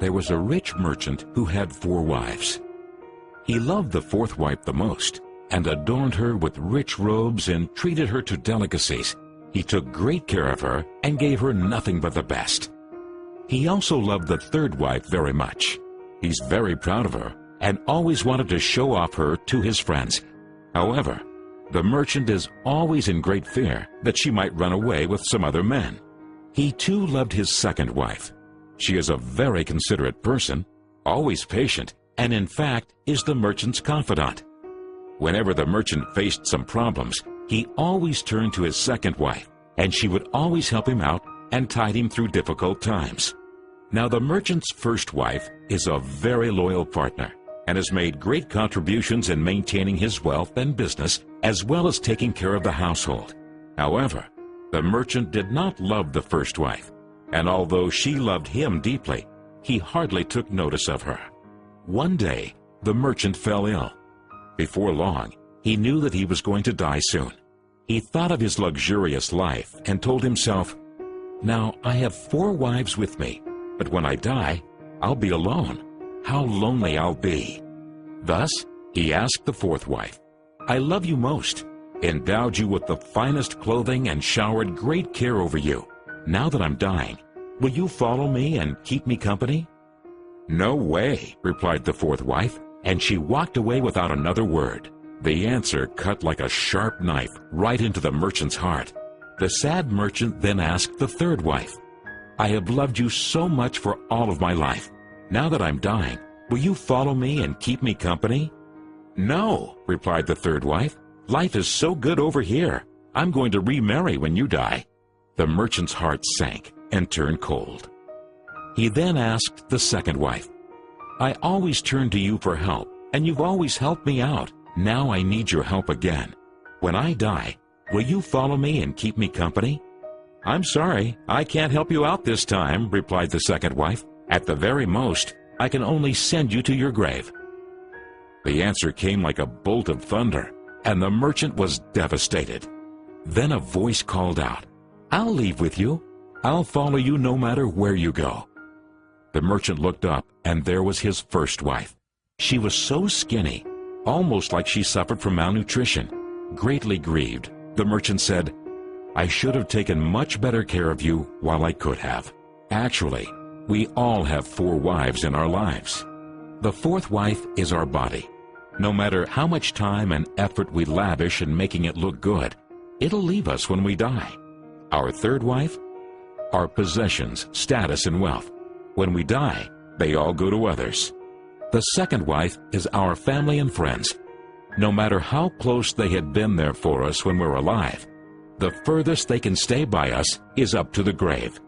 there was a rich merchant who had 4 wives. He loved the 4th wife the most, and adorned her with rich robes and treated her to delicacies. He took great care of her and gave her nothing but the best. He also loved the 3rd wife very much. He's very proud of her and always wanted to show off her to his friends. However, the merchant is always in great fear that she might run away with some other men. He too loved his 2nd wife. She is a very considerate person, always patient, and in fact is the merchant's confidant. Whenever the merchant faced some problems, he always turned to his 2nd wife, and she would always help him out and tide him through difficult times. Now the merchant's 1st wife is a very loyal partner and has made great contributions in maintaining his wealth and business as well as taking care of the household. However, the merchant did not love the 1st wife, and although she loved him deeply, he hardly took notice of her. One day, the merchant fell ill. Before long, he knew that he was going to die soon. He thought of his luxurious life and told himself, "Now I have 4 wives with me, but when I die, I'll be alone. How lonely I'll be." Thus, he asked the 4th wife, "I love you most, endowed you with the finest clothing and showered great care over you. Now that I'm dying, will you follow me and keep me company?" "No way," replied the 4th wife, and she walked away without another word. The answer cut like a sharp knife right into the merchant's heart. The sad merchant then asked the 3rd wife, "I have loved you so much for all of my life. Now that I'm dying, will you follow me and keep me company?" "No," replied the 3rd wife. "Life is so good over here. I'm going to remarry when you die." The merchant's heart sank and turned cold. He then asked the 2nd wife, "I always turn to you for help, and you've always helped me out. Now I need your help again. When I die, will you follow me and keep me company?" "I'm sorry, I can't help you out this time," replied the 2nd wife. "At the very most, I can only send you to your grave." The answer came like a bolt of thunder, and the merchant was devastated. Then a voice called out, "I'll leave with you. I'll follow you no matter where you go." The merchant looked up, and there was his 1st wife. She was so skinny, almost like she suffered from malnutrition. Greatly grieved, the merchant said, "I should have taken much better care of you while I could have." Actually, we all have 4 wives in our lives. The 4th wife is our body. No matter how much time and effort we lavish in making it look good, it'll leave us when we die. Our 3rd wife? Our possessions, status, and wealth. When we die, they all go to others. The 2nd wife is our family and friends. No matter how close they had been there for us when we're alive, the furthest they can stay by us is up to the grave.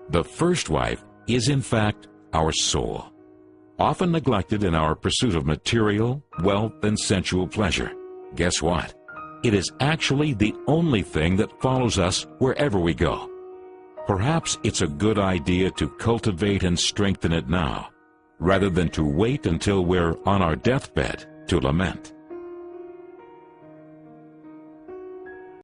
The 1st wife is in fact our soul, often neglected in our pursuit of material, wealth, and sensual pleasure. Guess what? It is actually the only thing that follows us wherever we go. Perhaps it's a good idea to cultivate and strengthen it now, rather than to wait until we're on our deathbed to lament.